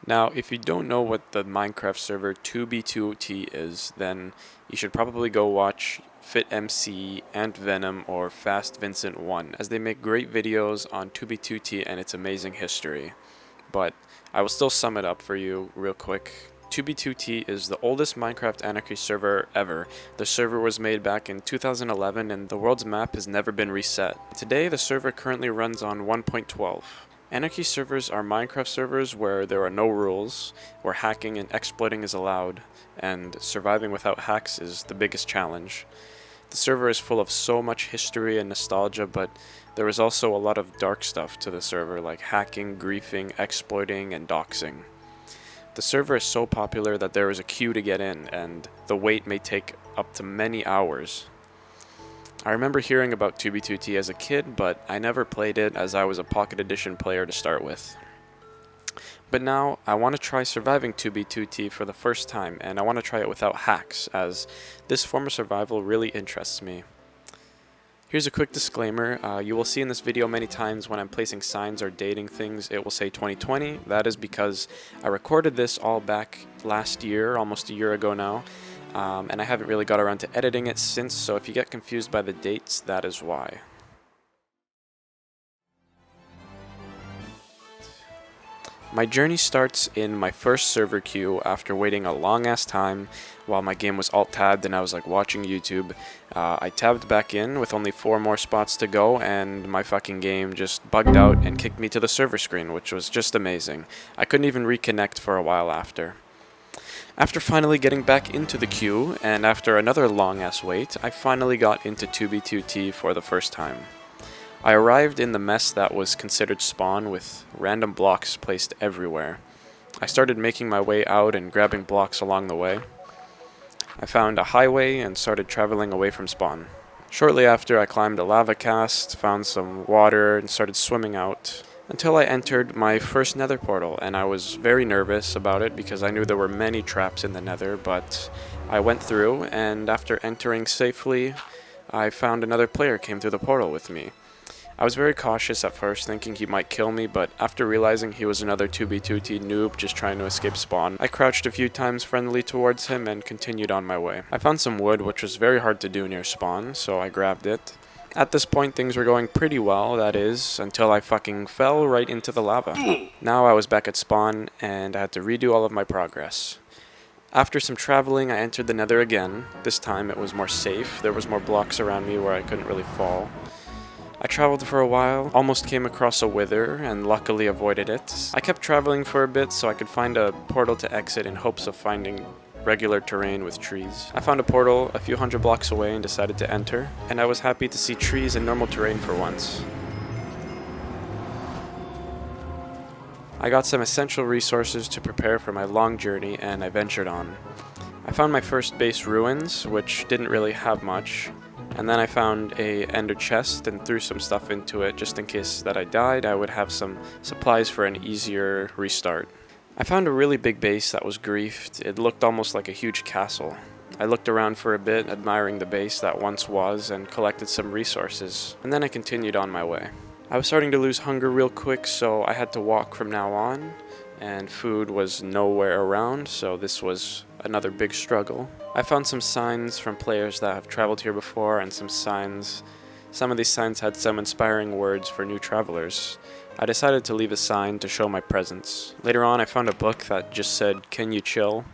Now, if you don't know what the Minecraft server 2b2t is, then you should probably go watch FitMC, Ant Venom, or Fast Vincent 1, as they make great videos on 2b2t and its amazing history. But I will still sum it up for you real quick. 2b2t is the oldest Minecraft Anarchy server ever. The server was made back in 2011 and the world's map has never been reset. Today, the server currently runs on 1.12. Anarchy servers are Minecraft servers where there are no rules, where hacking and exploiting is allowed, and surviving without hacks is the biggest challenge. The server is full of so much history and nostalgia, but there is also a lot of dark stuff to the server, like hacking, griefing, exploiting, and doxing. The server is so popular that there is a queue to get in, and the wait may take up to many hours. I remember hearing about 2b2t as a kid, but I never played it as I was a Pocket Edition player to start with. But now, I want to try surviving 2b2t for the first time, and I want to try it without hacks, as this form of survival really interests me. Here's a quick disclaimer. You will see in this video many times when I'm placing signs or dating things, it will say 2020. That is because I recorded this all back last year, almost a year ago now. And I haven't really got around to editing it since, so if you get confused by the dates, that is why. My journey starts in my first server queue after waiting a long ass time while my game was alt-tabbed and I was like watching YouTube. I tabbed back in with only 4 more spots to go and my fucking game just bugged out and kicked me to the server screen, which was just amazing. I couldn't even reconnect for a while after. After finally getting back into the queue, and after another long-ass wait, I finally got into 2b2t for the first time. I arrived in the mess that was considered spawn with random blocks placed everywhere. I started making my way out and grabbing blocks along the way. I found a highway and started traveling away from spawn. Shortly after, I climbed a lava cast, found some water, and started swimming out, until I entered my first nether portal, and I was very nervous about it because I knew there were many traps in the nether, but I went through, and after entering safely, I found another player came through the portal with me. I was very cautious at first, thinking he might kill me, but after realizing he was another 2b2t noob just trying to escape spawn, I crouched a few times friendly towards him and continued on my way. I found some wood, which was very hard to do near spawn, so I grabbed it. At this point, things were going pretty well, that is, until I fucking fell right into the lava. Now I was back at spawn, and I had to redo all of my progress. After some traveling, I entered the nether again. This time it was more safe, there was more blocks around me where I couldn't really fall. I traveled for a while, almost came across a wither, and luckily avoided it. I kept traveling for a bit so I could find a portal to exit in hopes of finding regular terrain with trees. I found a portal a few hundred blocks away and decided to enter, and I was happy to see trees and normal terrain for once. I got some essential resources to prepare for my long journey and I ventured on. I found my first base ruins, which didn't really have much, and then I found a ender chest and threw some stuff into it just in case that I died. I would have some supplies for an easier restart. I found a really big base that was griefed. It looked almost like a huge castle. I looked around for a bit, admiring the base that once was, and collected some resources, and then I continued on my way. I was starting to lose hunger real quick, so I had to walk from now on, and food was nowhere around, so this was another big struggle. I found some signs from players that have traveled here before, and some of these signs had some inspiring words for new travelers. I decided to leave a sign to show my presence. Later on, I found a book that just said, "Can you chill?"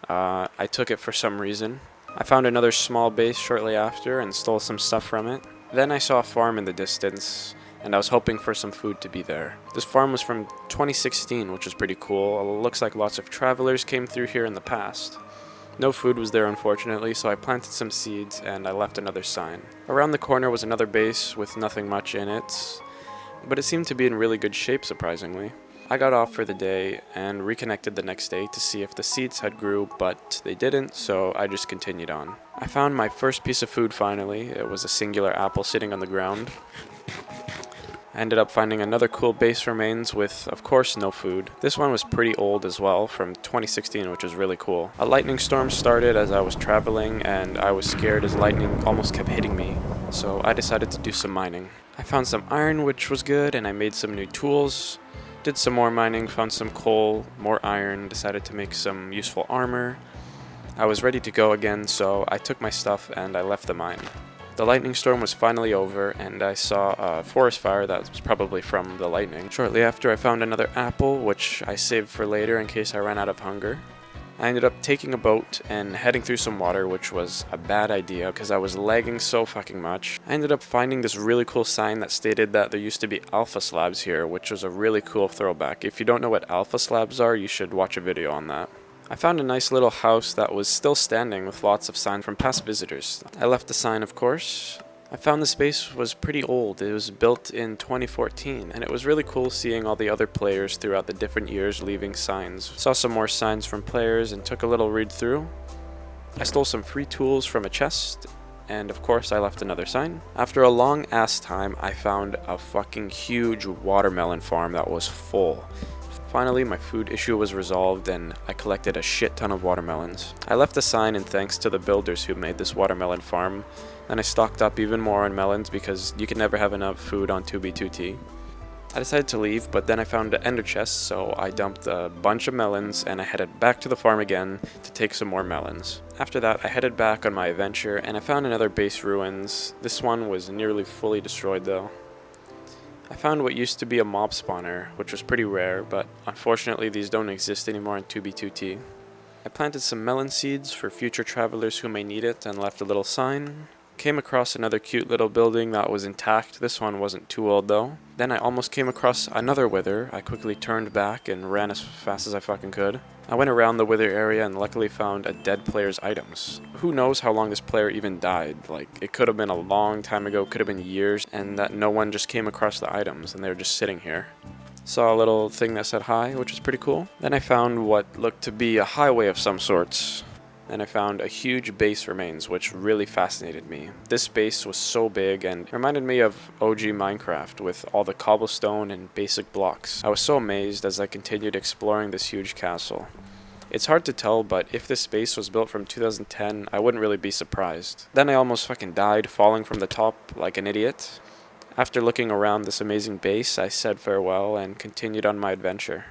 I took it for some reason. I found another small base shortly after and stole some stuff from it. Then I saw a farm in the distance, and I was hoping for some food to be there. This farm was from 2016, which was pretty cool. It looks like lots of travelers came through here in the past. No food was there, unfortunately, so I planted some seeds and I left another sign. Around the corner was another base with nothing much in it, but it seemed to be in really good shape, surprisingly. I got off for the day and reconnected the next day to see if the seeds had grew, but they didn't, so I just continued on. I found my first piece of food finally. It was a singular apple sitting on the ground. I ended up finding another cool base remains with, of course, no food. This one was pretty old as well, from 2016, which was really cool. A lightning storm started as I was traveling, and I was scared as lightning almost kept hitting me. so I decided to do some mining. I found some iron, which was good, and I made some new tools. Did some more mining, found some coal, more iron, decided to make some useful armor. I was ready to go again, so I took my stuff and I left the mine. The lightning storm was finally over, and I saw a forest fire that was probably from the lightning. Shortly after, I found another apple, which I saved for later in case I ran out of hunger. I ended up taking a boat and heading through some water, which was a bad idea because I was lagging so fucking much. I ended up finding this really cool sign that stated that there used to be alpha slabs here, which was a really cool throwback. If you don't know what alpha slabs are, you should watch a video on that. I found a nice little house that was still standing with lots of signs from past visitors. I left the sign, of course. I found the space was pretty old. It was built in 2014, and it was really cool seeing all the other players throughout the different years leaving signs. Saw some more signs from players and took a little read through. I stole some free tools from a chest, and of course I left another sign. After a long ass time, I found a fucking huge watermelon farm that was full. Finally, my food issue was resolved and I collected a shit ton of watermelons. I left a sign in thanks to the builders who made this watermelon farm, and I stocked up even more on melons because you can never have enough food on 2B2T. I decided to leave, but then I found an ender chest, so I dumped a bunch of melons and I headed back to the farm again to take some more melons. After that, I headed back on my adventure and I found another base ruins. This one was nearly fully destroyed though. I found what used to be a mob spawner, which was pretty rare, but unfortunately these don't exist anymore in 2B2T. I planted some melon seeds for future travelers who may need it and left a little sign. Came across another cute little building that was intact. This one wasn't too old though. Then I almost came across another wither. I quickly turned back and ran as fast as I fucking could. I went around the wither area and luckily found a dead player's items. Who knows how long this player even died? Like, it could have been a long time ago, could have been years, and that no one just came across the items and they were just sitting here. Saw a little thing that said hi, which was pretty cool. Then I found what looked to be a highway of some sorts. And I found a huge base remains, which really fascinated me. This base was so big and reminded me of OG Minecraft with all the cobblestone and basic blocks. I was so amazed as I continued exploring this huge castle. It's hard to tell, but if this base was built from 2010, I wouldn't really be surprised. Then I almost fucking died, falling from the top like an idiot. After looking around this amazing base, I said farewell and continued on my adventure.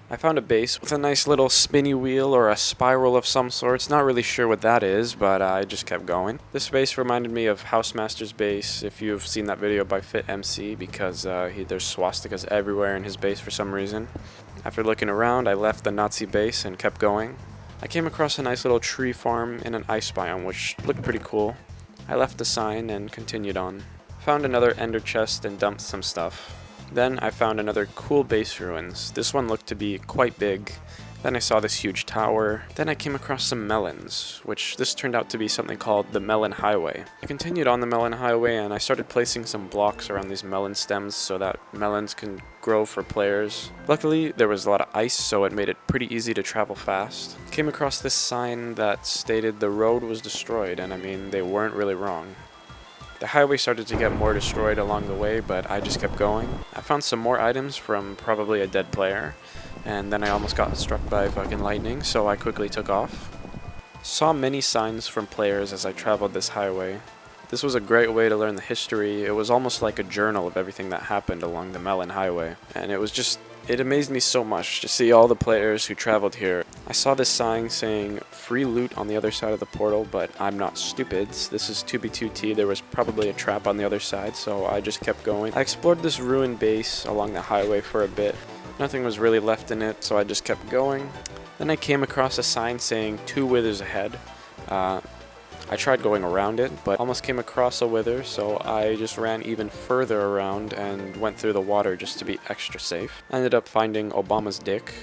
I found a base with a nice little spinny wheel or a spiral of some sorts. Not really sure what that is, but I just kept going. This base reminded me of Housemaster's base, if you've seen that video by FitMC, because there's swastikas everywhere in his base for some reason. After looking around, I left the Nazi base and kept going. I came across a nice little tree farm in an ice biome, which looked pretty cool. I left the sign and continued on. Found another ender chest and dumped some stuff. Then I found another cool base ruins. This one looked to be quite big. Then I saw this huge tower. Then I came across some melons, which this turned out to be something called the Melon Highway. I continued on the Melon Highway and I started placing some blocks around these melon stems so that melons can grow for players. Luckily, there was a lot of ice, so it made it pretty easy to travel fast. Came across this sign that stated the road was destroyed, and I mean, they weren't really wrong. The highway started to get more destroyed along the way, but I just kept going. I found some more items from probably a dead player, and then I almost got struck by fucking lightning, so I quickly took off. Saw many signs from players as I traveled this highway. This was a great way to learn the history. It was almost like a journal of everything that happened along the Melon Highway, and it amazed me so much to see all the players who traveled here. I saw this sign saying free loot on the other side of the portal, but I'm not stupid. This is 2B2T. There was probably a trap on the other side, so I just kept going. I explored this ruined base along the highway for a bit. Nothing was really left in it, so I just kept going. Then I came across a sign saying 2 withers ahead. I tried going around it, but almost came across a wither, so I just ran even further around and went through the water just to be extra safe. I ended up finding Obama's dick.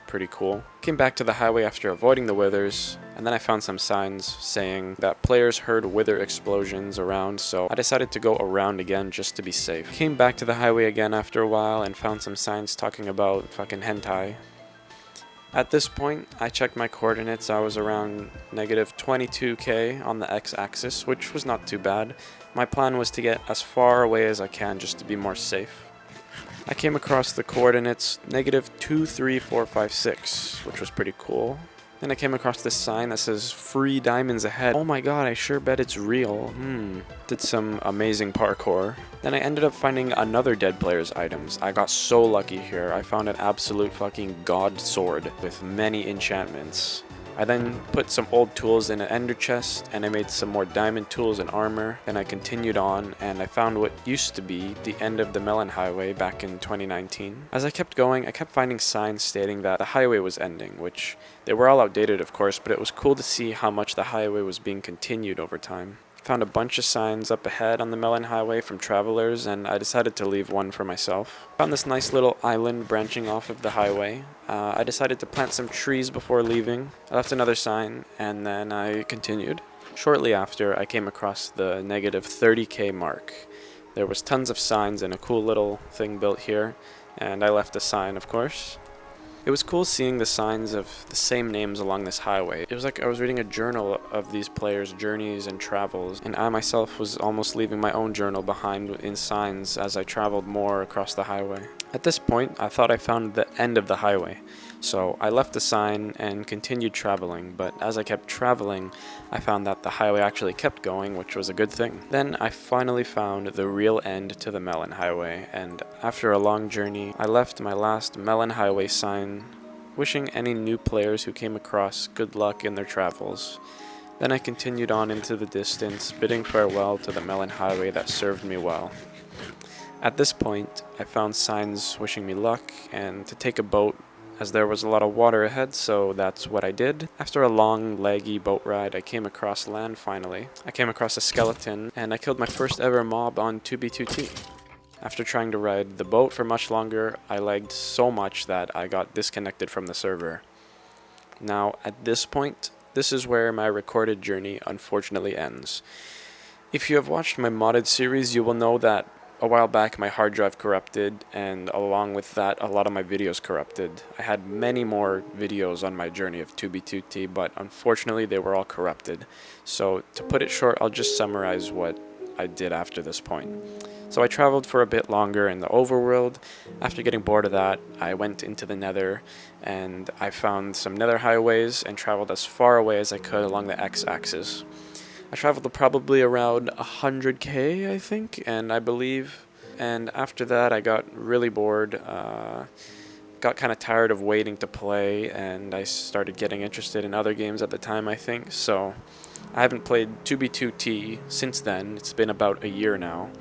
Pretty cool. Came back to the highway after avoiding the withers, and then I found some signs saying that players heard wither explosions around, so I decided to go around again just to be safe. Came back to the highway again after a while and found some signs talking about fucking hentai. At this point, I checked my coordinates. I was around negative 22k on the x-axis, which was not too bad. My plan was to get as far away as I can just to be more safe. I came across the coordinates negative 23456, which was pretty cool. Then I came across this sign that says free diamonds ahead. Oh my god, I sure bet it's real. Did some amazing parkour. Then I ended up finding another dead player's items. I got so lucky here. I found an absolute fucking god sword with many enchantments. I then put some old tools in an ender chest, and I made some more diamond tools and armor. Then I continued on, and I found what used to be the end of the Melon Highway back in 2019. As I kept going, I kept finding signs stating that the highway was ending, which they were all outdated of course, but it was cool to see how much the highway was being continued over time. Found a bunch of signs up ahead on the Melon Highway from travelers, and I decided to leave one for myself. Found this nice little island branching off of the highway. I decided to plant some trees before leaving. I left another sign, and then I continued. Shortly after, I came across the negative 30k mark. There was tons of signs and a cool little thing built here, and I left a sign, of course. It was cool seeing the signs of the same names along this highway. It was like I was reading a journal of these players' journeys and travels, and I myself was almost leaving my own journal behind in signs as I traveled more across the highway. At this point, I thought I found the end of the highway, so I left the sign and continued traveling, but as I kept traveling, I found that the highway actually kept going, which was a good thing. Then I finally found the real end to the Melon Highway, and after a long journey, I left my last Melon Highway sign, wishing any new players who came across good luck in their travels. Then I continued on into the distance, bidding farewell to the Melon Highway that served me well. At this point, I found signs wishing me luck and to take a boat, as there was a lot of water ahead, so that's what I did. After a long, laggy boat ride, I came across land finally. I came across a skeleton, and I killed my first ever mob on 2b2t. After trying to ride the boat for much longer, I lagged so much that I got disconnected from the server. Now, at this point, this is where my recorded journey unfortunately ends. If you have watched my modded series, you will know that a while back my hard drive corrupted, and along with that a lot of my videos corrupted. I had many more videos on my journey of 2b2t, but unfortunately they were all corrupted. So to put it short, I'll just summarize what I did after this point. So I traveled for a bit longer in the overworld. After getting bored of that, I went into the nether, and I found some nether highways and traveled as far away as I could along the x-axis. I traveled probably around 100k, I think, and after that I got really bored, got kind of tired of waiting to play, and I started getting interested in other games at the time, I think, so I haven't played 2b2t since then. It's been about a year now.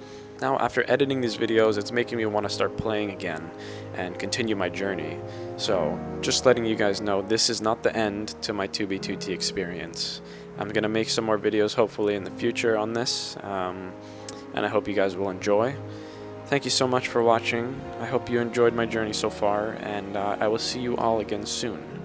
Now, after editing these videos, it's making me want to start playing again and continue my journey. So, just letting you guys know, this is not the end to my 2b2t experience. I'm going to make some more videos hopefully in the future on this, and I hope you guys will enjoy. Thank you so much for watching. I hope you enjoyed my journey so far, and I will see you all again soon.